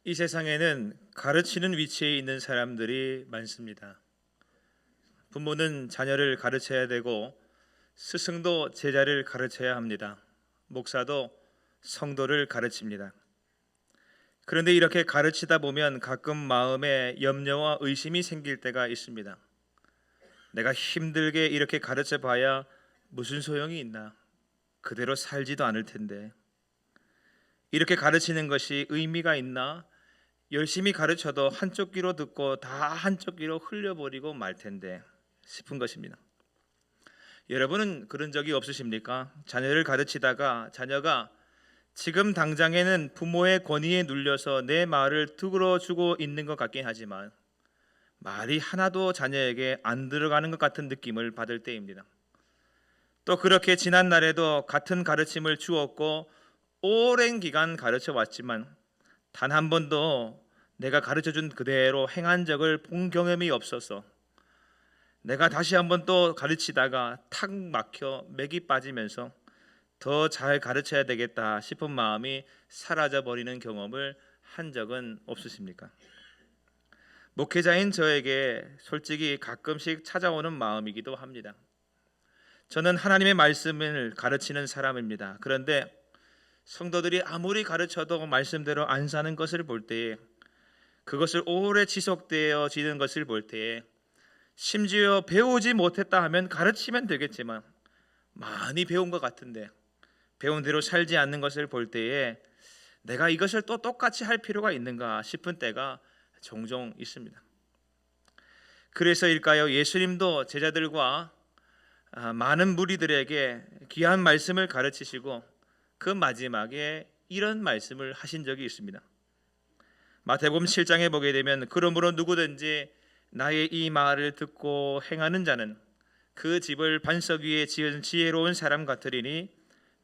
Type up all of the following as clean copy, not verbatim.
이 세상에는 가르치는 위치에 있는 사람들이 많습니다. 부모는 자녀를 가르쳐야 되고 스승도 제자를 가르쳐야 합니다. 목사도 성도를 가르칩니다. 그런데 이렇게 가르치다 보면 가끔 마음에 염려와 의심이 생길 때가 있습니다. 내가 힘들게 이렇게 가르쳐 봐야 무슨 소용이 있나? 그대로 살지도 않을 텐데. 이렇게 가르치는 것이 의미가 있나? 열심히 가르쳐도 한쪽 귀로 듣고 다 한쪽 귀로 흘려버리고 말 텐데 싶은 것입니다. 여러분은 그런 적이 없으십니까? 자녀를 가르치다가 자녀가 지금 당장에는 부모의 권위에 눌려서 내 말을 들어주고 있는 것 같긴 하지만 말이 하나도 자녀에게 안 들어가는 것 같은 느낌을 받을 때입니다. 또 그렇게 지난 날에도 같은 가르침을 주었고 오랜 기간 가르쳐 왔지만 단 한 번도 내가 가르쳐준 그대로 행한 적을 본 경험이 없어서 내가 다시 한번 또 가르치다가 탁 막혀 맥이 빠지면서 더 잘 가르쳐야 되겠다 싶은 마음이 사라져 버리는 경험을 한 적은 없으십니까? 목회자인 저에게 솔직히 가끔씩 찾아오는 마음이기도 합니다. 저는 하나님의 말씀을 가르치는 사람입니다. 그런데 성도들이 아무리 가르쳐도 말씀대로 안 사는 것을 볼 때에, 그것을 오래 지속되어지는 것을 볼 때에, 심지어 배우지 못했다 하면 가르치면 되겠지만 많이 배운 것 같은데 배운 대로 살지 않는 것을 볼 때에 내가 이것을 또 똑같이 할 필요가 있는가 싶은 때가 종종 있습니다. 그래서일까요? 예수님도 제자들과 많은 무리들에게 귀한 말씀을 가르치시고 그 마지막에 이런 말씀을 하신 적이 있습니다. 마태복음 7장에 보게 되면 그러므로 누구든지 나의 이 말을 듣고 행하는 자는 그 집을 반석 위에 지은 지혜로운 사람 같으리니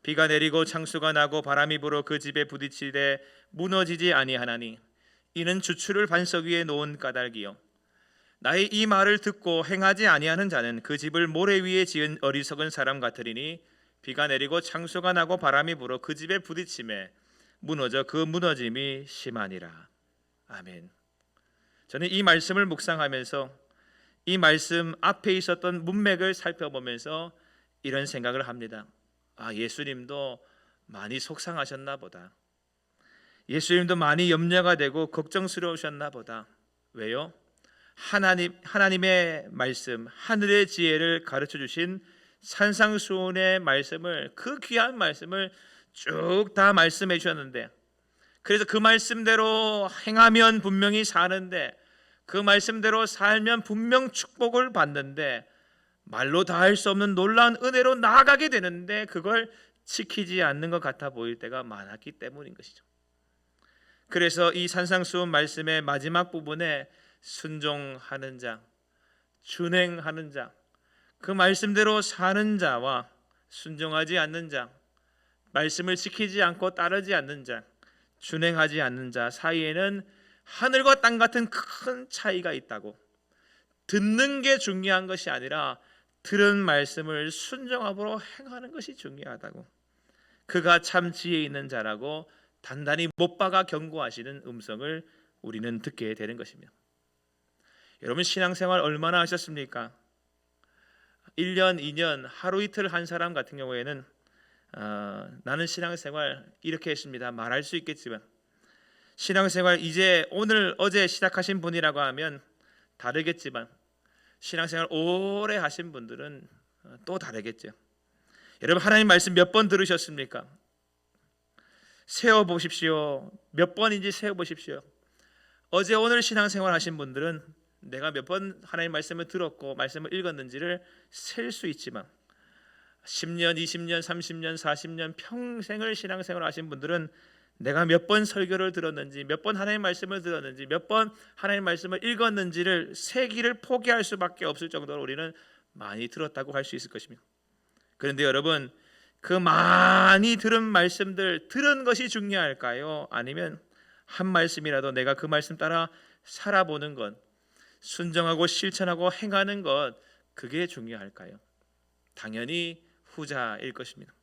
비가 내리고 창수가 나고 바람이 불어 그 집에 부딪히되 무너지지 아니하나니 이는 주추를 반석 위에 놓은 까닭이요 나의 이 말을 듣고 행하지 아니하는 자는 그 집을 모래 위에 지은 어리석은 사람 같으리니 비가 내리고 창수가 나고 바람이 불어 그 집에 부딪힘에 무너져 그 무너짐이 심하니라. 아멘. 저는 이 말씀을 묵상하면서 이 말씀 앞에 있었던 문맥을 살펴보면서 이런 생각을 합니다. 예수님도 많이 속상하셨나 보다. 예수님도 많이 염려가 되고 걱정스러우셨나 보다. 왜요? 하나님의 말씀, 하늘의 지혜를 가르쳐 주신 산상수훈의 말씀을, 그 귀한 말씀을 쭉 다 말씀해 주셨는데, 그래서 그 말씀대로 행하면 분명히 사는데, 그 말씀대로 살면 분명 축복을 받는데, 말로 다 할 수 없는 놀라운 은혜로 나아가게 되는데 그걸 지키지 않는 것 같아 보일 때가 많았기 때문인 것이죠. 그래서 이 산상수훈 말씀의 마지막 부분에 순종하는 자, 준행하는 자, 그 말씀대로 사는 자와 순종하지 않는 자, 말씀을 지키지 않고 따르지 않는 자, 준행하지 않는 자 사이에는 하늘과 땅 같은 큰 차이가 있다고, 듣는 게 중요한 것이 아니라 들은 말씀을 순종함으로 행하는 것이 중요하다고, 그가 참 지혜 있는 자라고 단단히 못 박아 경고하시는 음성을 우리는 듣게 되는 것입니다. 여러분, 신앙생활 얼마나 하셨습니까? 1년, 2년, 하루 이틀 한 사람 같은 경우에는 나는 신앙생활 이렇게 했습니다 말할 수 있겠지만, 신앙생활 이제 오늘 어제 시작하신 분이라고 하면 다르겠지만, 신앙생활 오래 하신 분들은 또 다르겠죠. 여러분, 하나님 말씀 몇 번 들으셨습니까? 세어보십시오. 몇 번인지 세어보십시오. 어제 오늘 신앙생활 하신 분들은 내가 몇 번 하나님 말씀을 들었고 말씀을 읽었는지를 셀 수 있지만, 10년, 20년, 30년, 40년 평생을 신앙생활 하신 분들은 내가 몇 번 설교를 들었는지, 몇 번 하나님 말씀을 들었는지, 몇 번 하나님 말씀을 읽었는지를 세기를 포기할 수밖에 없을 정도로 우리는 많이 들었다고 할 수 있을 것입니다. 그런데 여러분, 그 많이 들은 말씀들, 들은 것이 중요할까요? 아니면 한 말씀이라도 내가 그 말씀 따라 살아보는 것, 순종하고 실천하고 행하는 것, 그게 중요할까요? 당연히 후자일 것입니다.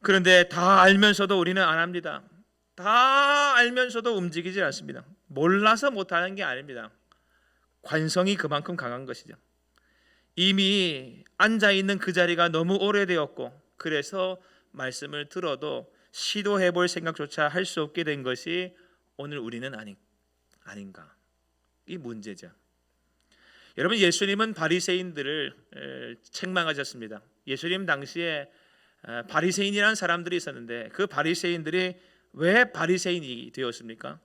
그런데 다 알면서도 우리는 안 합니다. 다 알면서도 움직이지 않습니다. 몰라서 못하는 게 아닙니다. 관성이 그만큼 강한 것이죠. 이미 앉아있는 그 자리가 너무 오래되었고, 그래서 말씀을 들어도 시도해 볼 생각조차 할 수 없게 된 것이 오늘 우리는 아닌가, 이 문제죠. 여러분, 예수님은 바리새인들을 책망하셨습니다. 예수님 당시에 바리새인이라는 사람들이 있었는데, 그 바리새인들이 왜 바리새인이 되었습니까?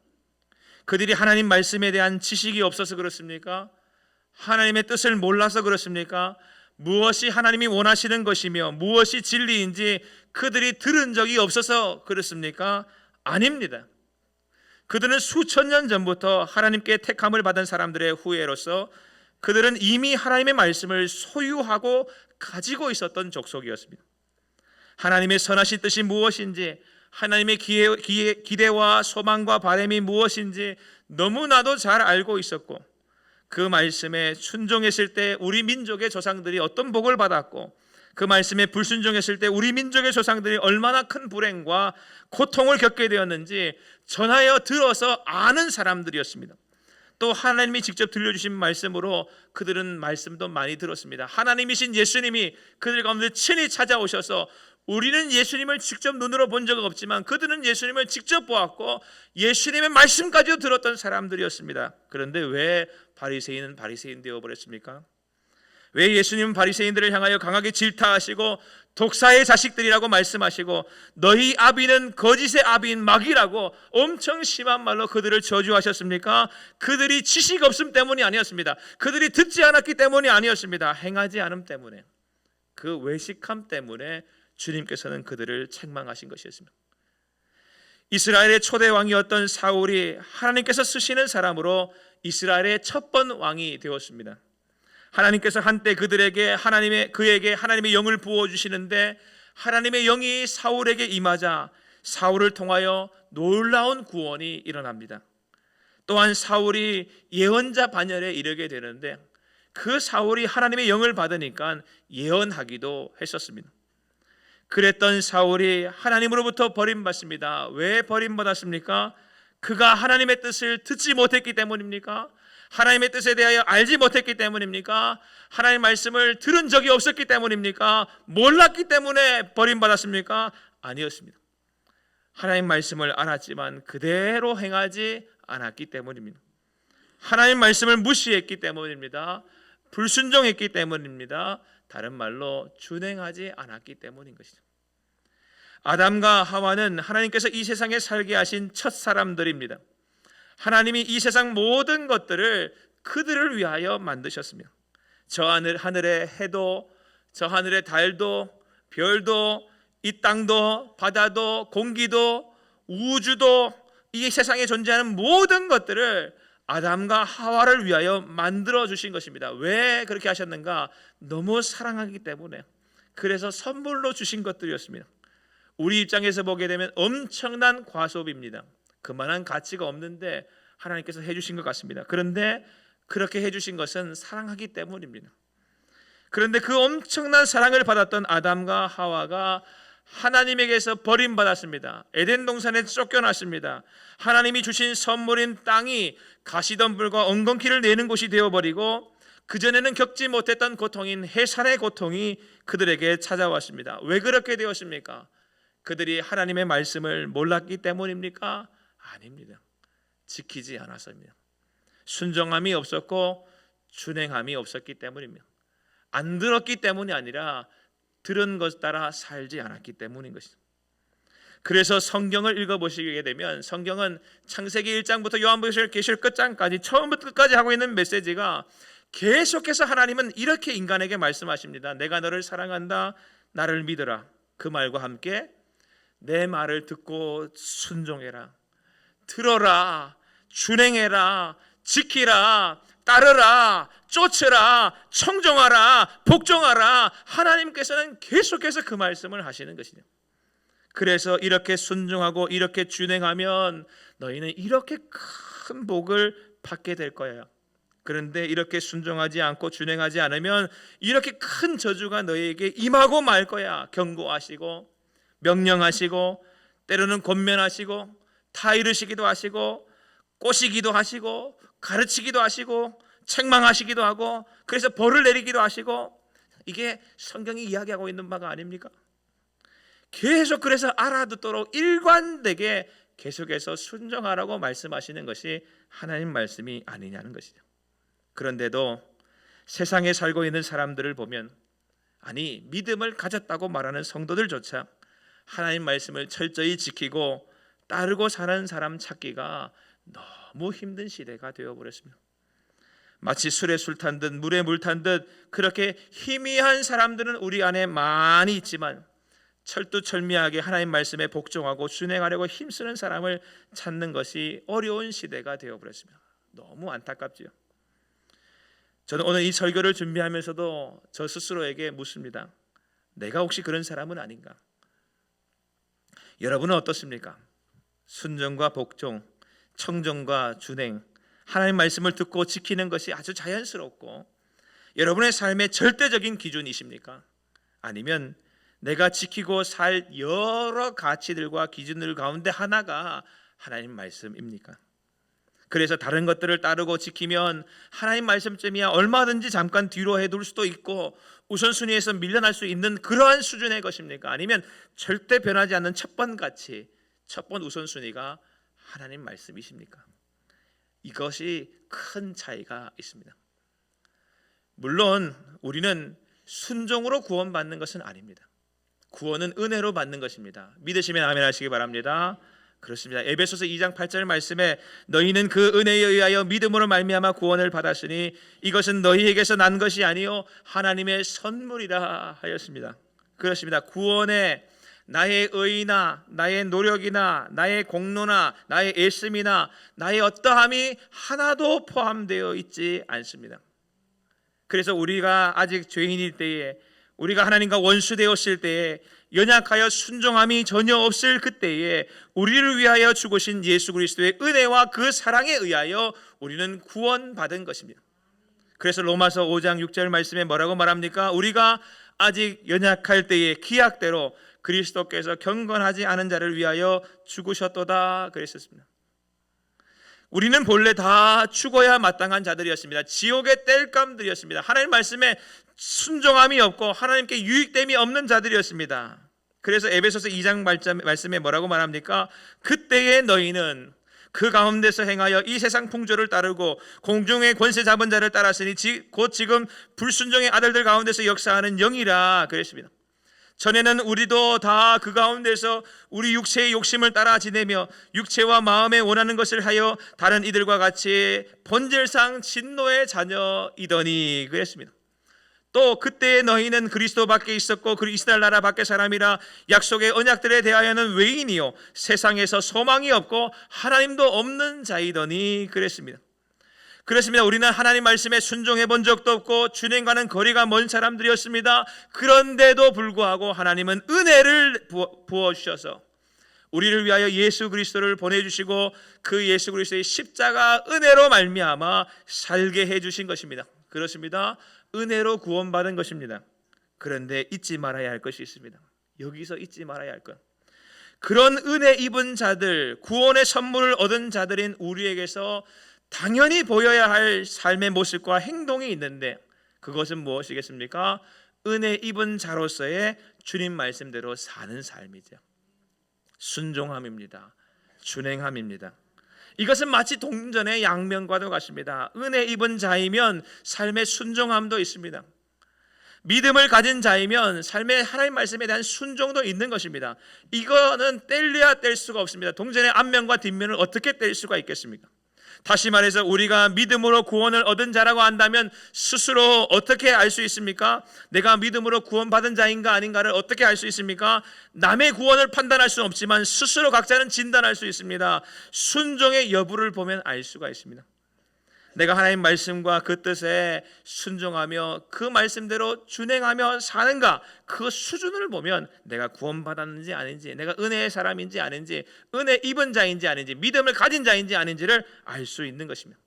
그들이 하나님 말씀에 대한 지식이 없어서 그렇습니까? 하나님의 뜻을 몰라서 그렇습니까? 무엇이 하나님이 원하시는 것이며 무엇이 진리인지 그들이 들은 적이 없어서 그렇습니까? 아닙니다. 그들은 수천 년 전부터 하나님께 택함을 받은 사람들의 후예로서 그들은 이미 하나님의 말씀을 소유하고 가지고 있었던 족속이었습니다. 하나님의 선하신 뜻이 무엇인지, 하나님의 기대와 소망과 바람이 무엇인지 너무나도 잘 알고 있었고, 그 말씀에 순종했을 때 우리 민족의 조상들이 어떤 복을 받았고, 그 말씀에 불순종했을 때 우리 민족의 조상들이 얼마나 큰 불행과 고통을 겪게 되었는지 전하여 들어서 아는 사람들이었습니다. 또 하나님이 직접 들려주신 말씀으로 그들은 말씀도 많이 들었습니다. 하나님이신 예수님이 그들 가운데 친히 찾아오셔서, 우리는 예수님을 직접 눈으로 본 적은 없지만 그들은 예수님을 직접 보았고 예수님의 말씀까지도 들었던 사람들이었습니다. 그런데 왜 바리새인은 바리새인 되어버렸습니까? 왜 예수님은 바리새인들을 향하여 강하게 질타하시고 독사의 자식들이라고 말씀하시고 너희 아비는 거짓의 아비인 마귀라고 엄청 심한 말로 그들을 저주하셨습니까? 그들이 지식 없음 때문이 아니었습니다. 그들이 듣지 않았기 때문이 아니었습니다. 행하지 않음 때문에, 그 외식함 때문에 주님께서는 그들을 책망하신 것이었습니다. 이스라엘의 초대 왕이었던 사울이 하나님께서 쓰시는 사람으로 이스라엘의 첫 번 왕이 되었습니다. 하나님께서 한때 그에게 하나님의 영을 부어주시는데, 하나님의 영이 사울에게 임하자 사울을 통하여 놀라운 구원이 일어납니다. 또한 사울이 예언자 반열에 이르게 되는데, 그 사울이 하나님의 영을 받으니까 예언하기도 했었습니다. 그랬던 사울이 하나님으로부터 버림받습니다. 왜 버림받았습니까? 그가 하나님의 뜻을 듣지 못했기 때문입니까? 하나님의 뜻에 대하여 알지 못했기 때문입니까? 하나님의 말씀을 들은 적이 없었기 때문입니까? 몰랐기 때문에 버림받았습니까? 아니었습니다. 하나님 말씀을 알았지만 그대로 행하지 않았기 때문입니다. 하나님 말씀을 무시했기 때문입니다. 불순종했기 때문입니다. 다른 말로 준행하지 않았기 때문인 것이죠. 아담과 하와는 하나님께서 이 세상에 살게 하신 첫 사람들입니다. 하나님이 이 세상 모든 것들을 그들을 위하여 만드셨습니다. 저 하늘의 해도, 저 하늘의 달도, 별도, 이 땅도, 바다도, 공기도, 우주도, 이 세상에 존재하는 모든 것들을 아담과 하와를 위하여 만들어 주신 것입니다. 왜 그렇게 하셨는가? 너무 사랑하기 때문에. 그래서 선물로 주신 것들이었습니다. 우리 입장에서 보게 되면 엄청난 과소비입니다. 그만한 가치가 없는데 하나님께서 해주신 것 같습니다. 그런데 그렇게 해주신 것은 사랑하기 때문입니다. 그런데 그 엄청난 사랑을 받았던 아담과 하와가 하나님에게서 버림받았습니다. 에덴 동산에 쫓겨났습니다. 하나님이 주신 선물인 땅이 가시덤불과 엉겅퀴를 내는 곳이 되어버리고, 그전에는 겪지 못했던 고통인 해산의 고통이 그들에게 찾아왔습니다. 왜 그렇게 되었습니까? 그들이 하나님의 말씀을 몰랐기 때문입니까? 아닙니다. 지키지 않아서입니다. 순종함이 없었고 준행함이 없었기 때문입니다. 안 들었기 때문이 아니라 들은 것 따라 살지 않았기 때문인 것이죠. 그래서 성경을 읽어보시게 되면, 성경은 창세기 1장부터 요한계시록 끝장까지 처음부터 끝까지 하고 있는 메시지가 계속해서 하나님은 이렇게 인간에게 말씀하십니다. 내가 너를 사랑한다, 나를 믿어라. 그 말과 함께 내 말을 듣고 순종해라, 들어라, 준행해라, 지키라, 따르라, 쫓으라, 청종하라, 복종하라. 하나님께서는 계속해서 그 말씀을 하시는 것이죠. 그래서 이렇게 순종하고 이렇게 준행하면 너희는 이렇게 큰 복을 받게 될 거예요. 그런데 이렇게 순종하지 않고 준행하지 않으면 이렇게 큰 저주가 너희에게 임하고 말 거야. 경고하시고 명령하시고 때로는 권면하시고 타이르시기도 하시고 꼬시기도 하시고 가르치기도 하시고 책망하시기도 하고 그래서 벌을 내리기도 하시고, 이게 성경이 이야기하고 있는 바가 아닙니까? 계속 그래서 알아듣도록 일관되게 계속해서 순종하라고 말씀하시는 것이 하나님 말씀이 아니냐는 것이죠. 그런데도 세상에 살고 있는 사람들을 보면, 아니 믿음을 가졌다고 말하는 성도들조차 하나님 말씀을 철저히 지키고 따르고 사는 사람 찾기가 너무 힘든 시대가 되어버렸습니다. 마치 술에 술 탄 듯 물에 물 탄 듯 그렇게 희미한 사람들은 우리 안에 많이 있지만, 철두철미하게 하나님 말씀에 복종하고 준행하려고 힘쓰는 사람을 찾는 것이 어려운 시대가 되어버렸습니다. 너무 안타깝지요. 저는 오늘 이 설교를 준비하면서도 저 스스로에게 묻습니다. 내가 혹시 그런 사람은 아닌가? 여러분은 어떻습니까? 순종과 복종, 청정과 준행, 하나님 말씀을 듣고 지키는 것이 아주 자연스럽고 여러분의 삶의 절대적인 기준이십니까? 아니면 내가 지키고 살 여러 가치들과 기준들 가운데 하나가 하나님 말씀입니까? 그래서 다른 것들을 따르고 지키면 하나님 말씀쯤이야 얼마든지 잠깐 뒤로 해둘 수도 있고 우선순위에서 밀려날 수 있는 그러한 수준의 것입니까? 아니면 절대 변하지 않는 첫 번 가치, 첫 번 우선순위가 하나님 말씀이십니까? 이것이 큰 차이가 있습니다. 물론 우리는 순종으로 구원받는 것은 아닙니다. 구원은 은혜로 받는 것입니다. 믿으시면 아멘 하시기 바랍니다. 그렇습니다. 에베소서 2장 8절 말씀에 너희는 그 은혜에 의하여 믿음으로 말미암아 구원을 받았으니 이것은 너희에게서 난 것이 아니요 하나님의 선물이라 하였습니다. 그렇습니다. 구원에 나의 의나 나의 노력이나 나의 공로나 나의 애씀이나 나의 어떠함이 하나도 포함되어 있지 않습니다. 그래서 우리가 아직 죄인일 때에, 우리가 하나님과 원수되었을 때에, 연약하여 순종함이 전혀 없을 그때에 우리를 위하여 죽으신 예수 그리스도의 은혜와 그 사랑에 의하여 우리는 구원받은 것입니다. 그래서 로마서 5장 6절 말씀에 뭐라고 말합니까? 우리가 아직 연약할 때에 기약대로 그리스도께서 경건하지 않은 자를 위하여 죽으셨도다 그랬었습니다. 우리는 본래 다 죽어야 마땅한 자들이었습니다. 지옥의 땔감들이었습니다. 하나님 말씀에 순종함이 없고 하나님께 유익됨이 없는 자들이었습니다. 그래서 에베소서 2장 말씀에 뭐라고 말합니까? 그때의 너희는 그 가운데서 행하여 이 세상 풍조를 따르고 공중의 권세 잡은 자를 따랐으니 곧 지금 불순종의 아들들 가운데서 역사하는 영이라 그랬습니다. 전에는 우리도 다 그 가운데서 우리 육체의 욕심을 따라 지내며 육체와 마음에 원하는 것을 하여 다른 이들과 같이 본질상 진노의 자녀이더니 그랬습니다. 또 그때 너희는 그리스도 밖에 있었고 그 이스라엘 나라 밖의 사람이라 약속의 언약들에 대하여는 외인이요 세상에서 소망이 없고 하나님도 없는 자이더니 그랬습니다. 그렇습니다. 우리는 하나님 말씀에 순종해 본 적도 없고 주님과는 거리가 먼 사람들이었습니다. 그런데도 불구하고 하나님은 은혜를 부어주셔서 우리를 위하여 예수 그리스도를 보내주시고 그 예수 그리스도의 십자가 은혜로 말미암아 살게 해주신 것입니다. 그렇습니다. 은혜로 구원받은 것입니다. 그런데 잊지 말아야 할 것이 있습니다. 여기서 잊지 말아야 할 것, 그런 은혜 입은 자들, 구원의 선물을 얻은 자들인 우리에게서 당연히 보여야 할 삶의 모습과 행동이 있는데 그것은 무엇이겠습니까? 은혜 입은 자로서의 주님 말씀대로 사는 삶이죠. 순종함입니다. 준행함입니다. 이것은 마치 동전의 양면과도 같습니다. 은혜 입은 자이면 삶의 순종함도 있습니다. 믿음을 가진 자이면 삶의 하나님 말씀에 대한 순종도 있는 것입니다. 이거는 뗄래야 뗄 수가 없습니다. 동전의 앞면과 뒷면을 어떻게 뗄 수가 있겠습니까? 다시 말해서 우리가 믿음으로 구원을 얻은 자라고 한다면 스스로 어떻게 알 수 있습니까? 내가 믿음으로 구원받은 자인가 아닌가를 어떻게 알 수 있습니까? 남의 구원을 판단할 수는 없지만 스스로 각자는 진단할 수 있습니다. 순종의 여부를 보면 알 수가 있습니다. 내가 하나님 말씀과 그 뜻에 순종하며 그 말씀대로 준행하며 사는가, 그 수준을 보면 내가 구원받았는지 아닌지, 내가 은혜의 사람인지 아닌지, 은혜 입은 자인지 아닌지, 믿음을 가진 자인지 아닌지를 알 수 있는 것입니다.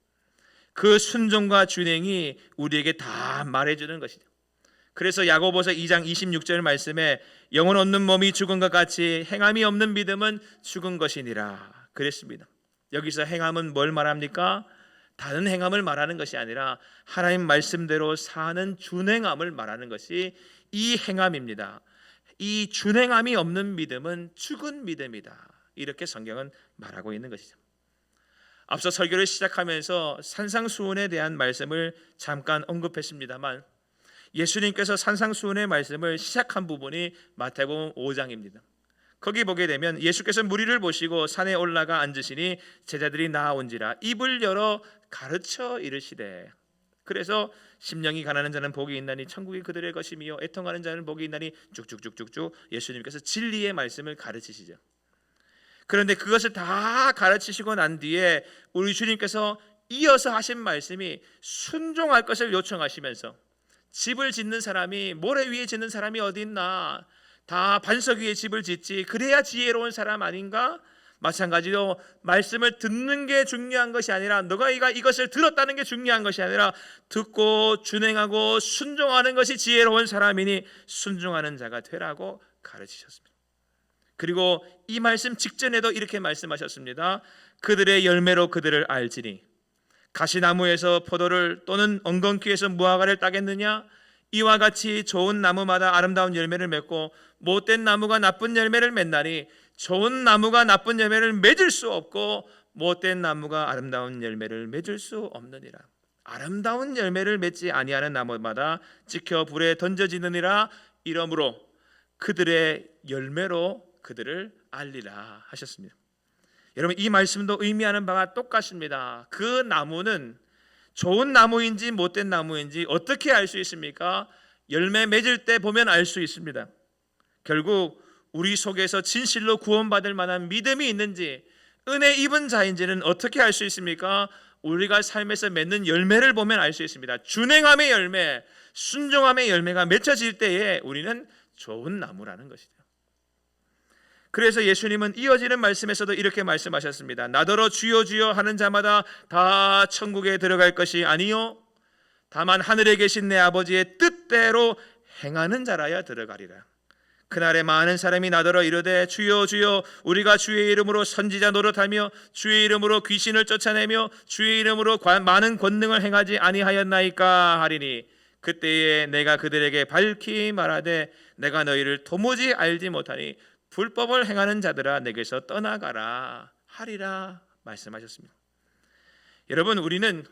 그 순종과 준행이 우리에게 다 말해주는 것이죠. 그래서 야고보서 2장 26절 말씀에 영혼 없는 몸이 죽은 것 같이 행함이 없는 믿음은 죽은 것이니라 그랬습니다. 여기서 행함은 뭘 말합니까? 다른 행함을 말하는 것이 아니라 하나님 말씀대로 사는 준행함을 말하는 것이 이 행함입니다. 이 준행함이 없는 믿음은 죽은 믿음이다. 이렇게 성경은 말하고 있는 것이죠. 앞서 설교를 시작하면서 산상수훈에 대한 말씀을 잠깐 언급했습니다만 예수님께서 산상수훈의 말씀을 시작한 부분이 마태복음 5장입니다. 거기 보게 되면 예수께서 무리를 보시고 산에 올라가 앉으시니 제자들이 나아온지라 입을 열어 가르쳐 이르시되, 그래서 심령이 가난한 자는 복이 있나니 천국이 그들의 것이며 애통하는 자는 복이 있나니 쭉쭉쭉쭉쭉 예수님께서 진리의 말씀을 가르치시죠. 그런데 그것을 다 가르치시고 난 뒤에 우리 주님께서 이어서 하신 말씀이 순종할 것을 요청하시면서 집을 짓는 사람이 모래 위에 짓는 사람이 어디 있나, 다 반석 위에 집을 짓지 그래야 지혜로운 사람 아닌가? 마찬가지로 말씀을 듣는 게 중요한 것이 아니라 너가 이것을 들었다는 게 중요한 것이 아니라 듣고 준행하고 순종하는 것이 지혜로운 사람이니 순종하는 자가 되라고 가르치셨습니다. 그리고 이 말씀 직전에도 이렇게 말씀하셨습니다. 그들의 열매로 그들을 알지니 가시나무에서 포도를 또는 엉겅퀴에서 무화과를 따겠느냐? 이와 같이 좋은 나무마다 아름다운 열매를 맺고 못된 나무가 나쁜 열매를 맺나니 좋은 나무가 나쁜 열매를 맺을 수 없고 못된 나무가 아름다운 열매를 맺을 수 없느니라. 아름다운 열매를 맺지 아니하는 나무마다 찍혀 불에 던져지느니라. 이러므로 그들의 열매로 그들을 알리라 하셨습니다. 여러분, 이 말씀도 의미하는 바가 똑같습니다. 그 나무는 좋은 나무인지 못된 나무인지 어떻게 알 수 있습니까? 열매 맺을 때 보면 알 수 있습니다. 결국 우리 속에서 진실로 구원받을 만한 믿음이 있는지 은혜 입은 자인지는 어떻게 알 수 있습니까? 우리가 삶에서 맺는 열매를 보면 알 수 있습니다. 준행함의 열매, 순종함의 열매가 맺혀질 때에 우리는 좋은 나무라는 것이죠. 그래서 예수님은 이어지는 말씀에서도 이렇게 말씀하셨습니다. 나더러 주여 주여 하는 자마다 다 천국에 들어갈 것이 아니요 다만 하늘에 계신 내 아버지의 뜻대로 행하는 자라야 들어가리라. 그날에 많은 사람이 나더러 이르되 주여 주여 우리가 주의 이름으로 선지자 노릇하며 주의 이름으로 귀신을 쫓아내며 주의 이름으로 많은 권능을 행하지 아니하였나이까 하리니 그때에 내가 그들에게 밝히 말하되 내가 너희를 도무지 알지 못하니 불법을 행하는 자들아 내게서 떠나가라 하리라 말씀하셨습니다. 여러분, 우리는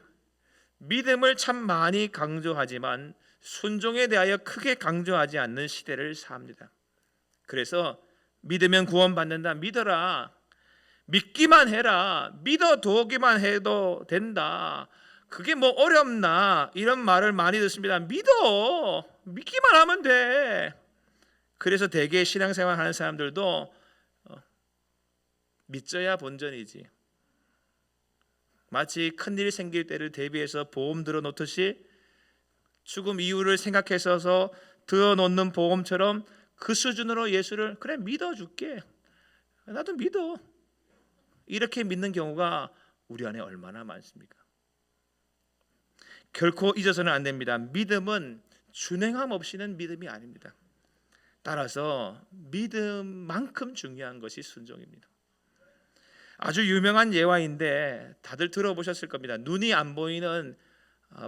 믿음을 참 많이 강조하지만 순종에 대하여 크게 강조하지 않는 시대를 삽니다. 그래서 믿으면 구원받는다, 믿어라, 믿기만 해라, 믿어두기만 해도 된다, 그게 뭐 어렵나, 이런 말을 많이 듣습니다. 믿기만 하면 돼. 그래서 대개 신앙생활 하는 사람들도 믿져야 본전이지, 마치 큰일 생길 때를 대비해서 보험 들어놓듯이 죽음 이후를 생각해서 들어놓는 보험처럼 그 수준으로 예수를 그래 믿어줄게, 나도 믿어, 이렇게 믿는 경우가 우리 안에 얼마나 많습니까? 결코 잊어서는 안 됩니다. 믿음은 준행함 없이는 믿음이 아닙니다. 따라서 믿음만큼 중요한 것이 순종입니다. 아주 유명한 예화인데 다들 들어보셨을 겁니다. 눈이 안 보이는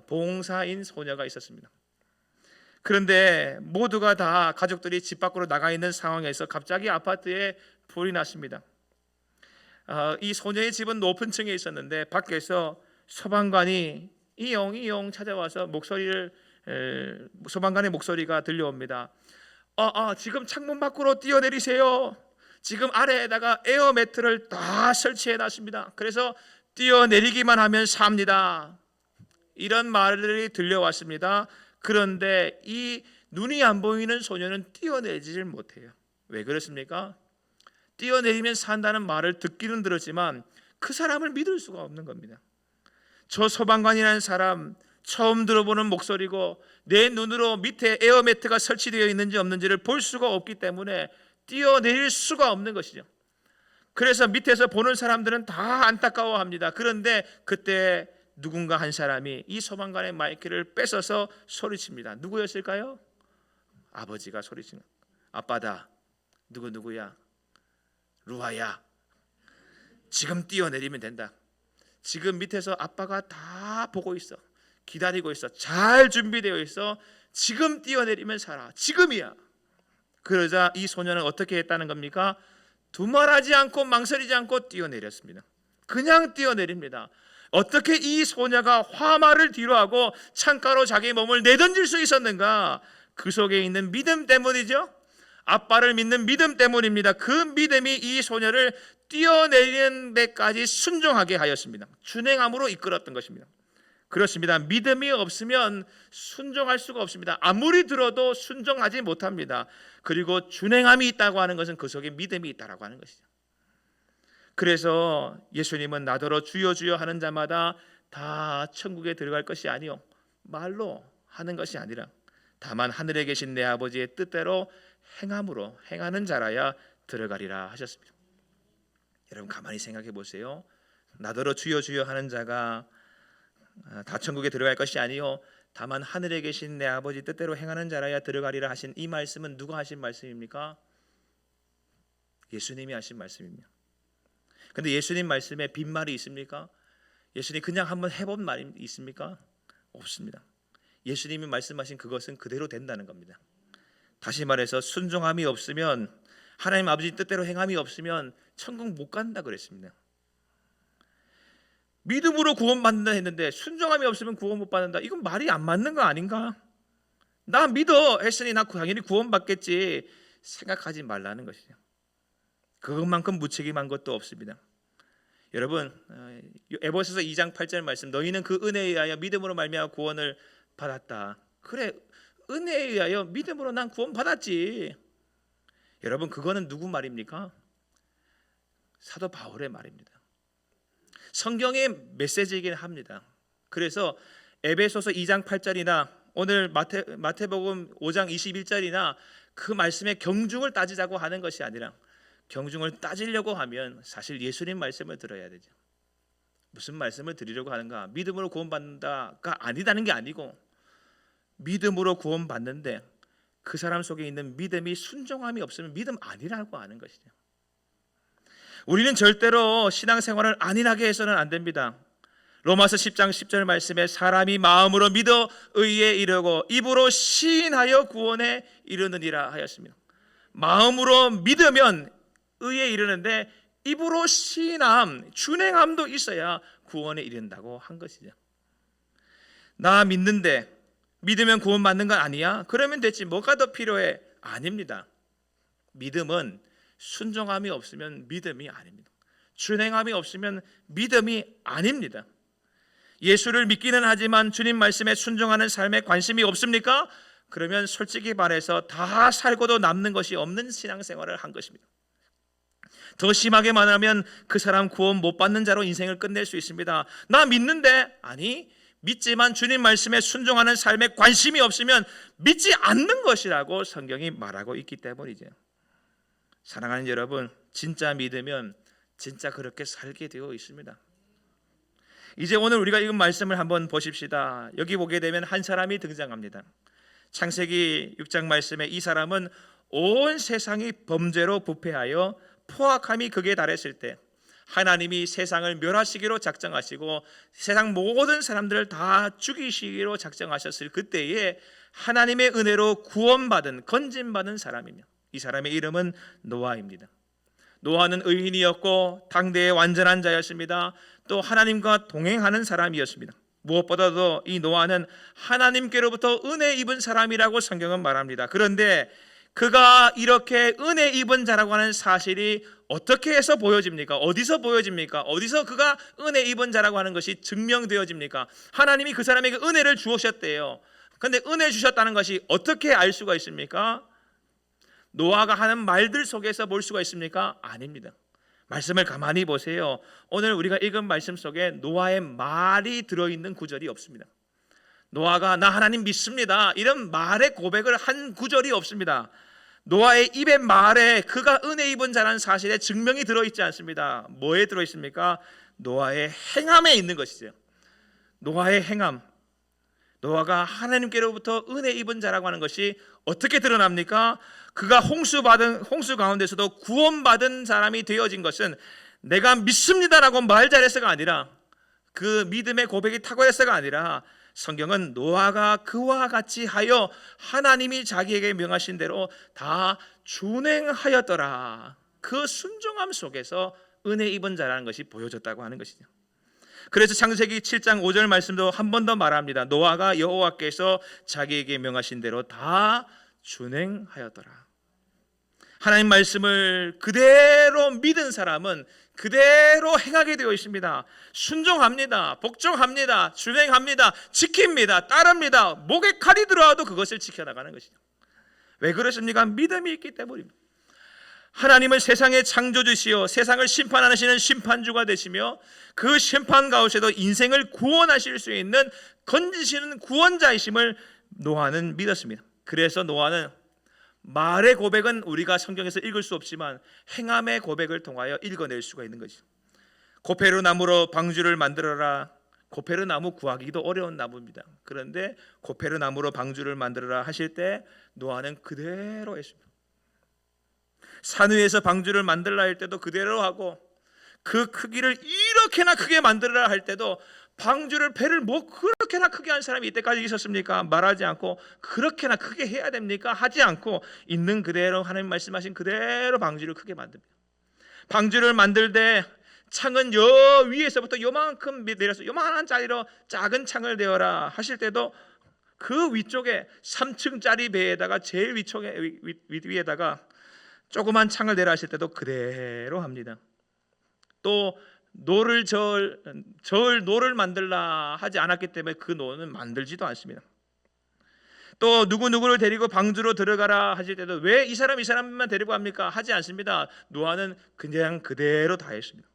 봉사인 소녀가 있었습니다. 그런데 모두가 다 가족들이 집 밖으로 나가 있는 상황에서 갑자기 아파트에 불이 났습니다. 이 소녀의 집은 높은 층에 있었는데 밖에서 소방관이 이용 찾아와서 소방관의 목소리가 들려옵니다. 지금 창문 밖으로 뛰어내리세요. 지금 아래에다가 에어매트를 다 설치해 놨습니다. 그래서 뛰어내리기만 하면 삽니다. 이런 말들이 들려왔습니다. 그런데 이 눈이 안 보이는 소녀는 뛰어내리질 못해요. 왜 그렇습니까? 뛰어내리면 산다는 말을 듣기는 들었지만 그 사람을 믿을 수가 없는 겁니다. 저 소방관이라는 사람 처음 들어보는 목소리고 내 눈으로 밑에 에어매트가 설치되어 있는지 없는지를 볼 수가 없기 때문에 뛰어내릴 수가 없는 것이죠. 그래서 밑에서 보는 사람들은 다 안타까워합니다. 그런데 그때 누군가 한 사람이 이 소방관의 마이크를 뺏어서 소리칩니다. 누구였을까요? 아버지가 소리칩니다. 아빠다. 누구야? 루아야. 지금 뛰어내리면 된다. 지금 밑에서 아빠가 다 보고 있어. 기다리고 있어. 잘 준비되어 있어. 지금 뛰어내리면 살아. 지금이야. 그러자 이 소녀는 어떻게 했다는 겁니까? 두말하지 않고 망설이지 않고 뛰어내렸습니다. 그냥 뛰어내립니다. 어떻게 이 소녀가 화말을 뒤로하고 창가로 자기 몸을 내던질 수 있었는가? 그 속에 있는 믿음 때문이죠. 아빠를 믿는 믿음 때문입니다. 그 믿음이 이 소녀를 뛰어내리는 데까지 순종하게 하였습니다. 준행함으로 이끌었던 것입니다. 그렇습니다. 믿음이 없으면 순종할 수가 없습니다. 아무리 들어도 순종하지 못합니다. 그리고 준행함이 있다고 하는 것은 그 속에 믿음이 있다고 하는 것이죠. 그래서 예수님은 나더러 주여 주여 하는 자마다 다 천국에 들어갈 것이 아니요 말로 하는 것이 아니라 다만 하늘에 계신 내 아버지의 뜻대로 행함으로 행하는 자라야 들어가리라 하셨습니다. 여러분 가만히 생각해 보세요. 나더러 주여 주여 하는 자가 다 천국에 들어갈 것이 아니요 다만 하늘에 계신 내 아버지 뜻대로 행하는 자라야 들어가리라 하신 이 말씀은 누가 하신 말씀입니까? 예수님이 하신 말씀입니다. 근데 예수님 말씀에 빈말이 있습니까? 예수님 그냥 한번 해본 말이 있습니까? 없습니다. 예수님이 말씀하신 그것은 그대로 된다는 겁니다. 다시 말해서 순종함이 없으면, 하나님 아버지 뜻대로 행함이 없으면 천국 못 간다 그랬습니다. 믿음으로 구원받는다 했는데 순종함이 없으면 구원 못 받는다. 이건 말이 안 맞는 거 아닌가? 나 믿어 했으니 나 당연히 구원받겠지 생각하지 말라는 것이죠. 그것만큼 무책임한 것도 없습니다. 여러분, 에베소서 2장 8절 말씀, 너희는 그 은혜에 의하여 믿음으로 말미암아 구원을 받았다. 그래, 은혜에 의하여 믿음으로 난 구원 받았지. 여러분, 그거는 누구 말입니까? 사도 바울의 말입니다. 성경의 메시지이긴 합니다. 그래서 에베소서 2장 8절이나 오늘 마태복음 5장 21절이나 그 말씀의 경중을 따지자고 하는 것이 아니라, 경중을 따지려고 하면 사실 예수님 말씀을 들어야 되죠. 무슨 말씀을 드리려고 하는가? 믿음으로 구원받는다가 아니다는 게 아니고, 믿음으로 구원받는데 그 사람 속에 있는 믿음이 순종함이 없으면 믿음 아니라고 하는 것이죠. 우리는 절대로 신앙생활을 안일하게 해서는 안 됩니다. 로마서 10장 10절 말씀에 사람이 마음으로 믿어 의에 이르고 입으로 시인하여 구원에 이르느니라 하였습니다. 마음으로 믿으면 의에 이르는데 입으로 시인함, 준행함도 있어야 구원에 이른다고 한 것이죠. 나 믿는데 믿으면 구원받는 건 아니야? 그러면 됐지, 뭐가 더 필요해? 아닙니다. 믿음은 순종함이 없으면 믿음이 아닙니다. 준행함이 없으면 믿음이 아닙니다. 예수를 믿기는 하지만 주님 말씀에 순종하는 삶에 관심이 없습니까? 그러면 솔직히 말해서 다 살고도 남는 것이 없는 신앙생활을 한 것입니다. 더 심하게 말하면 그 사람 구원 못 받는 자로 인생을 끝낼 수 있습니다. 나 믿는데, 아니 믿지만 주님 말씀에 순종하는 삶에 관심이 없으면 믿지 않는 것이라고 성경이 말하고 있기 때문이죠. 사랑하는 여러분, 진짜 믿으면 진짜 그렇게 살게 되어 있습니다. 이제 오늘 우리가 읽은 말씀을 한번 보십시다. 여기 보게 되면 한 사람이 등장합니다. 창세기 6장 말씀에 이 사람은 온 세상이 범죄로 부패하여 포악함이 극에 달했을 때 하나님이 세상을 멸하시기로 작정하시고 세상 모든 사람들을 다 죽이시기로 작정하셨을 그때에 하나님의 은혜로 구원받은, 건진받은 사람이며, 이 사람의 이름은 노아입니다. 노아는 의인이었고 당대의 완전한 자였습니다. 또 하나님과 동행하는 사람이었습니다. 무엇보다도 이 노아는 하나님께로부터 은혜 입은 사람이라고 성경은 말합니다. 그런데 그가 이렇게 은혜 입은 자라고 하는 사실이 어떻게 해서 보여집니까? 어디서 보여집니까? 어디서 그가 은혜 입은 자라고 하는 것이 증명되어집니까? 하나님이 그 사람에게 은혜를 주셨대요. 그런데 은혜 주셨다는 것이 어떻게 알 수가 있습니까? 노아가 하는 말들 속에서 볼 수가 있습니까? 아닙니다. 말씀을 가만히 보세요. 오늘 우리가 읽은 말씀 속에 노아의 말이 들어있는 구절이 없습니다. 노아가 나 하나님 믿습니다, 이런 말의 고백을 한 구절이 없습니다. 노아의 입의 말에 그가 은혜 입은 자라는 사실에 증명이 들어있지 않습니다. 뭐에 들어있습니까? 노아의 행함에 있는 것이죠. 노아의 행함, 노아가 하나님께로부터 은혜 입은 자라고 하는 것이 어떻게 드러납니까? 그가 홍수 가운데서도 구원받은 사람이 되어진 것은 내가 믿습니다라고 말 잘해서가 아니라, 그 믿음의 고백이 탁월해서가 아니라, 성경은 노아가 그와 같이 하여 하나님이 자기에게 명하신 대로 다 준행하였더라. 그 순종함 속에서 은혜 입은 자라는 것이 보여졌다고 하는 것이죠. 그래서 창세기 7장 5절 말씀도 한 번 더 말합니다. 노아가 여호와께서 자기에게 명하신 대로 다 준행하였더라. 하나님 말씀을 그대로 믿은 사람은 그대로 행하게 되어 있습니다. 순종합니다. 복종합니다. 준행합니다. 지킵니다. 따릅니다. 목에 칼이 들어와도 그것을 지켜나가는 것이죠. 왜 그렇습니까? 믿음이 있기 때문입니다. 하나님은 세상의 창조주시요 세상을 심판하시는 심판주가 되시며, 그 심판 가운데도 인생을 구원하실 수 있는 건지시는 구원자이심을 노아는 믿었습니다. 그래서 노아는 말의 고백은 우리가 성경에서 읽을 수 없지만 행함의 고백을 통하여 읽어낼 수가 있는 것이죠. 고페르 나무로 방주를 만들어라. 고페르 나무 구하기도 어려운 나무입니다. 그런데 고페르 나무로 방주를 만들어라 하실 때 노아는 그대로 했습니다. 산 위에서 방주를 만들라 할 때도 그대로 하고, 그 크기를 이렇게나 크게 만들어라 할 때도 방주를 배를 뭐 그렇게나 크게 한 사람이 이때까지 있었습니까? 말하지 않고 그렇게나 크게 해야 됩니까? 하지 않고 있는 그대로 하나님 말씀하신 그대로 방주를 크게 만듭니다. 방주를 만들 때 창은 여 위에서부터 요만큼 내려서 요만한 짜리로 작은 창을 내어라 하실 때도 그 위쪽에 3층짜리 배에다가 제일 위에다가 조그만 창을 내라 하실 때도 그대로 합니다. 또 노를 노를 만들라 하지 않았기 때문에 그 노는 만들지도 않습니다. 또 누구누구를 데리고 방주로 들어가라 하실 때도 왜 이 사람만 데리고 갑니까? 하지 않습니다. 노아는 그냥 그대로 다 했습니다.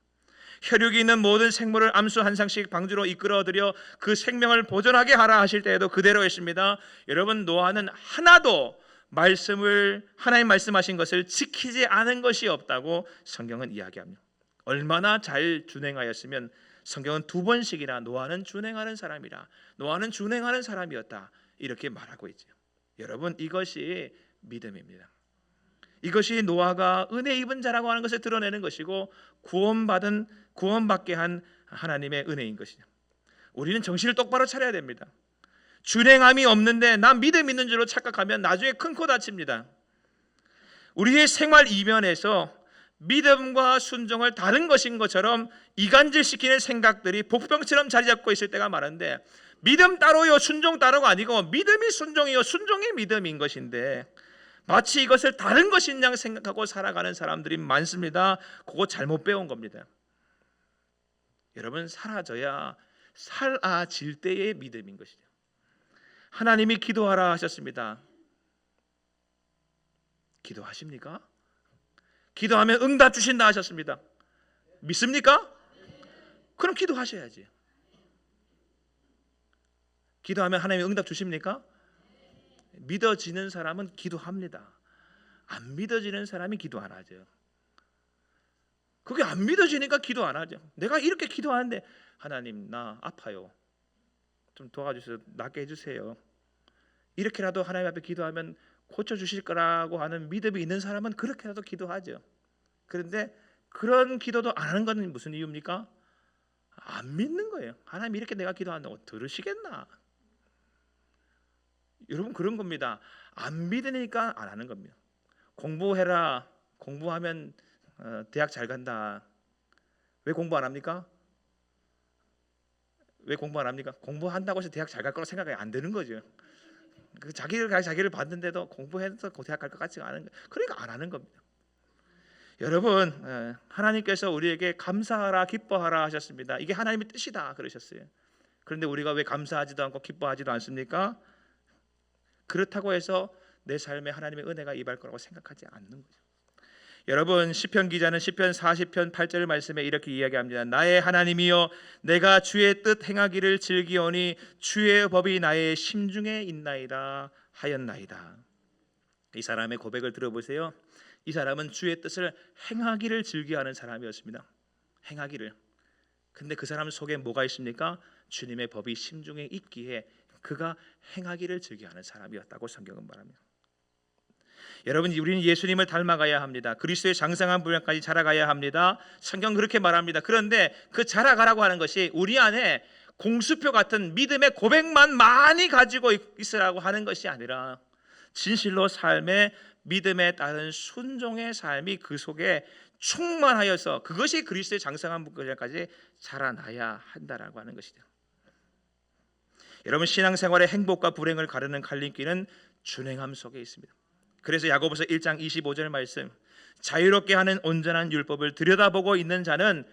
혈육이 있는 모든 생물을 암수 한 상씩 방주로 이끌어들여 그 생명을 보존하게 하라 하실 때에도 그대로 했습니다. 여러분, 노아는 하나도 하나님 말씀하신 것을 지키지 않은 것이 없다고 성경은 이야기합니다. 얼마나 잘 준행하였으면 성경은 2번씩이나 노아는 준행하는 사람이라, 노아는 준행하는 사람이었다 이렇게 말하고 있죠. 여러분, 이것이 믿음입니다. 이것이 노아가 은혜 입은 자라고 하는 것을 드러내는 것이고 구원받게 한 하나님의 은혜인 것이죠. 우리는 정신을 똑바로 차려야 됩니다. 준행함이 없는데 나 믿음 있는 줄로 착각하면 나중에 큰 코 다칩니다. 우리의 생활 이면에서 믿음과 순종을 다른 것인 것처럼 이간질시키는 생각들이 복병처럼 자리 잡고 있을 때가 많은데, 믿음 따로요 순종 따로가 아니고 믿음이 순종이요 순종이 믿음인 것인데 마치 이것을 다른 것인 양 생각하고 살아가는 사람들이 많습니다. 그거 잘못 배운 겁니다. 여러분, 사라질 때의 믿음인 것이죠. 하나님이 기도하라 하셨습니다. 기도하십니까? 기도하면 응답 주신다 하셨습니다. 믿습니까? 그럼 기도하셔야지. 기도하면 하나님이 응답 주십니까? 믿어지는 사람은 기도합니다. 안 믿어지는 사람이 기도 안 하죠. 그게 안 믿어지니까 기도 안 하죠. 내가 이렇게 기도하는데 하나님 나 아파요. 좀 도와주세요. 낫게 해주세요. 이렇게라도 하나님 앞에 기도하면 고쳐주실 거라고 하는 믿음이 있는 사람은 그렇게라도 기도하죠. 그런데 그런 기도도 안 하는 건 무슨 이유입니까? 안 믿는 거예요. 하나님 이렇게 내가 기도한다고 들으시겠나? 여러분, 그런 겁니다. 안 믿으니까 안 하는 겁니다. 공부해라. 공부하면 대학 잘 간다. 왜 공부 안 합니까? 왜 공부 안 합니까? 공부한다고 해서 대학 잘 갈 거라고 생각이 안 되는 거죠. 자기를 봤는데도 공부해서 대학 갈 것 같지가 않은 거예요. 그러니까 안 하는 겁니다. 여러분, 하나님께서 우리에게 감사하라 기뻐하라 하셨습니다. 이게 하나님의 뜻이다 그러셨어요. 그런데 우리가 왜 감사하지도 않고 기뻐하지도 않습니까? 그렇다고 해서 내 삶에 하나님의 은혜가 임할 거라고 생각하지 않는 거죠. 여러분, 시편 기자는 시편 40편 8절 말씀에 이렇게 이야기합니다. 나의 하나님이여, 내가 주의 뜻 행하기를 즐기오니 주의 법이 나의 심중에 있나이다 하였나이다. 이 사람의 고백을 들어보세요. 이 사람은 주의 뜻을 행하기를 즐겨하는 사람이었습니다. 행하기를. 근데 그 사람 속에 뭐가 있습니까? 주님의 법이 심중에 있기에 그가 행하기를 즐겨하는 사람이었다고 성경은 말합니다. 여러분, 우리는 예수님을 닮아가야 합니다. 그리스도의 장성한 분량까지 자라가야 합니다. 성경 그렇게 말합니다. 그런데 그 자라가라고 하는 것이 우리 안에 공수표 같은 믿음의 고백만 많이 가지고 있으라고 하는 것이 아니라 진실로 삶의 믿음에 따른 순종의 삶이 그 속에 충만하여서 그것이 그리스도의 장성한 분량까지 자라나야 한다라고 하는 것이죠. 여러분, 신앙생활의 행복과 불행을 가르는 갈림길은 준행함 속에 있습니다. 그래서 야고보서 1장 25절 말씀, 자유롭게 하는 온전한 율법을 들여다보고 있는 자는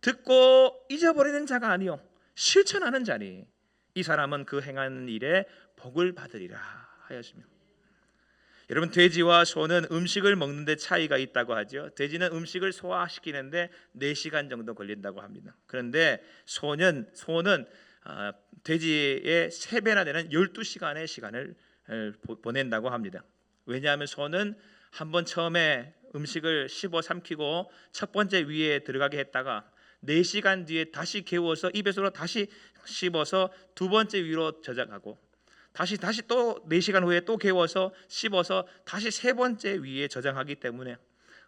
듣고 잊어버리는 자가 아니요 실천하는 자니 이 사람은 그 행하는 일에 복을 받으리라 하였으며. 여러분, 돼지와 소는 음식을 먹는 데 차이가 있다고 하죠. 돼지는 음식을 소화시키는데 4시간 정도 걸린다고 합니다. 그런데 소는 돼지의 3배나 되는 12시간의 시간을 보낸다고 합니다. 왜냐하면 소는 한번 처음에 음식을 씹어 삼키고 첫 번째 위에 들어가게 했다가 4시간 뒤에 다시 개워서 입에서 다시 씹어서 두 번째 위로 저장하고 다시 또 4시간 후에 또 개워서 씹어서 다시 세 번째 위에 저장하기 때문에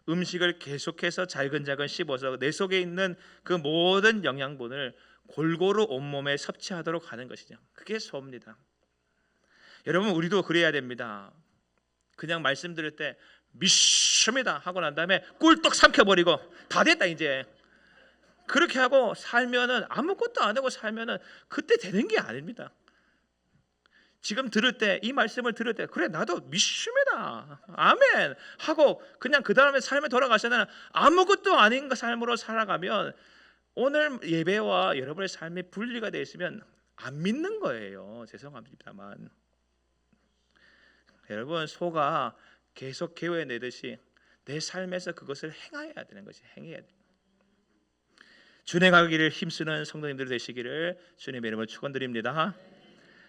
음식을 계속해서 잘근잘근 씹어서 내 속에 있는 그 모든 영양분을 골고루 온몸에 섭취하도록 하는 것이죠. 그게 소입니다. 여러분, 우리도 그래야 됩니다. 그냥 말씀 들을 때 믿습니다 하고 난 다음에 꿀떡 삼켜버리고 다 됐다 이제 그렇게 하고 살면은 아무것도 안 하고 살면은 그때 되는 게 아닙니다. 지금 들을 때, 이 말씀을 들을 때 그래 나도 믿습니다 아멘 하고 그냥 그 다음에 삶에 돌아가서는 아무것도 아닌 삶으로 살아가면 오늘 예배와 여러분의 삶이 분리가 되어 있으면 안 믿는 거예요. 죄송합니다만 여러분, 소가 계속 개워내듯이 내 삶에서 그것을 행해야 되는 것이 행해야 돼요. 준행하기를 힘쓰는 성도님들 되시기를 주님의 이름으로 축원드립니다.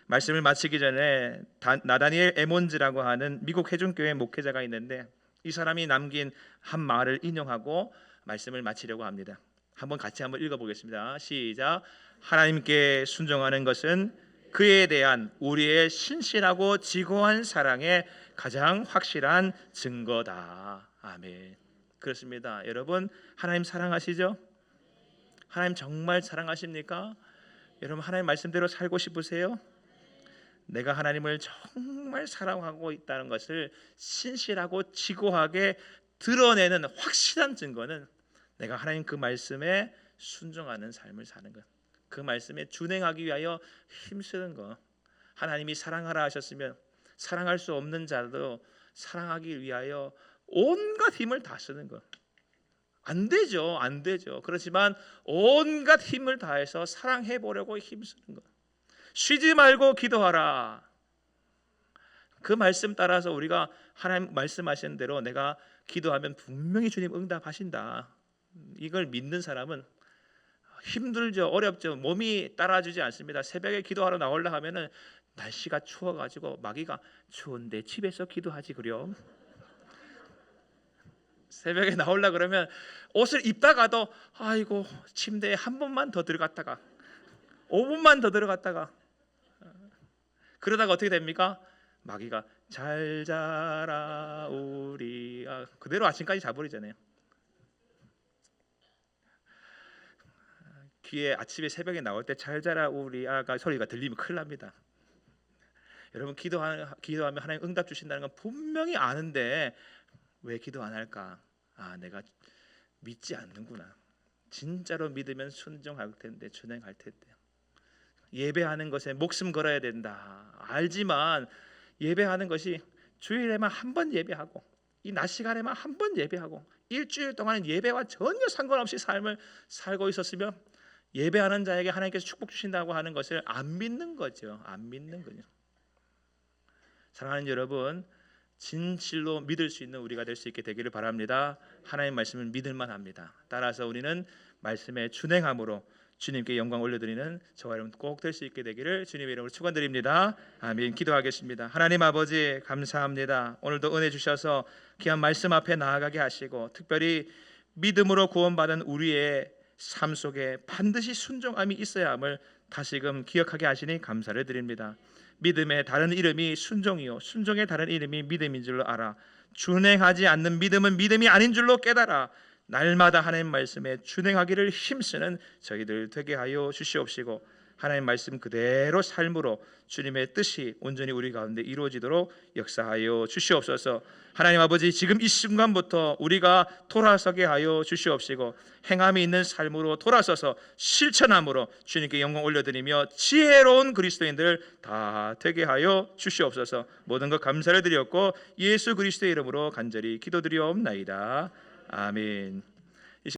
말씀을 마치기 전에 나다니엘 에몬즈라고 하는 미국 회중교회 목회자가 있는데 이 사람이 남긴 한 말을 인용하고 말씀을 마치려고 합니다. 한번 같이 한번 읽어보겠습니다. 시작. 하나님께 순종하는 것은 그에 대한 우리의 신실하고 지고한 사랑의 가장 확실한 증거다. 아멘. 그렇습니다. 여러분, 하나님 사랑하시죠? 하나님 정말 사랑하십니까? 여러분, 하나님 말씀대로 살고 싶으세요? 내가 하나님을 정말 사랑하고 있다는 것을 신실하고 지고하게 드러내는 확실한 증거는 내가 하나님 그 말씀에 순종하는 삶을 사는 것, 그 말씀에 준행하기 위하여 힘쓰는 것. 하나님이 사랑하라 하셨으면 사랑할 수 없는 자도 사랑하기 위하여 온갖 힘을 다 쓰는 것. 안 되죠. 그렇지만 온갖 힘을 다해서 사랑해 보려고 힘쓰는 것. 쉬지 말고 기도하라. 그 말씀 따라서 우리가 하나님 말씀하신 대로 내가 기도하면 분명히 주님 응답하신다. 이걸 믿는 사람은 힘들죠, 어렵죠, 몸이 따라주지 않습니다. 새벽에 기도하러 나오려 하면은 날씨가 추워가지고 마귀가 추운데 집에서 기도하지 그럼. 새벽에 나오려 그러면 옷을 입다가도 아이고 침대에 한 번만 더 들어갔다가 5분만 더 들어갔다가 그러다가 어떻게 됩니까? 마귀가 잘 자라 우리 그대로 아침까지 자버리잖아요. 귀에 아침에 새벽에 나올 때 잘 자라 우리 아가 소리가 들리면 큰일 납니다. 여러분, 기도하면 하나님 응답 주신다는 건 분명히 아는데 왜 기도 안 할까? 내가 믿지 않는구나. 진짜로 믿으면 순종할 텐데, 준행할 텐데. 예배하는 것에 목숨 걸어야 된다. 알지만 예배하는 것이 주일에만 한 번 예배하고 이 낮 시간에만 한 번 예배하고 일주일 동안 예배와 전혀 상관없이 삶을 살고 있었으면 예배하는 자에게 하나님께서 축복 주신다고 하는 것을 안 믿는 거죠. 안 믿는 거죠. 사랑하는 여러분, 진실로 믿을 수 있는 우리가 될 수 있게 되기를 바랍니다. 하나님 말씀은 믿을만 합니다. 따라서 우리는 말씀에 준행함으로 주님께 영광 올려드리는 저와 여러분 꼭 될 수 있게 되기를 주님의 이름으로 축원드립니다. 아멘. 기도하겠습니다. 하나님 아버지 감사합니다. 오늘도 은혜 주셔서 귀한 말씀 앞에 나아가게 하시고 특별히 믿음으로 구원받은 우리의 삶 속에 반드시 순종함이 있어야 함을 다시금 기억하게 하시니 감사를 드립니다. 믿음의 다른 이름이 순종이요 순종의 다른 이름이 믿음인 줄로 알아. 준행하지 않는 믿음은 믿음이 아닌 줄로 깨달아. 날마다 하나님 말씀에 준행하기를 힘쓰는 저희들 되게 하여 주시옵시고, 하나님 말씀 그대로 삶으로 주님의 뜻이 온전히 우리 가운데 이루어지도록 역사하여 주시옵소서. 하나님 아버지, 지금 이 순간부터 우리가 돌아서게 하여 주시옵시고, 행함이 있는 삶으로 돌아서서 실천함으로 주님께 영광 올려드리며 지혜로운 그리스도인들 다 되게 하여 주시옵소서. 모든 것 감사를 드렸고 예수 그리스도의 이름으로 간절히 기도드리옵나이다. 아멘.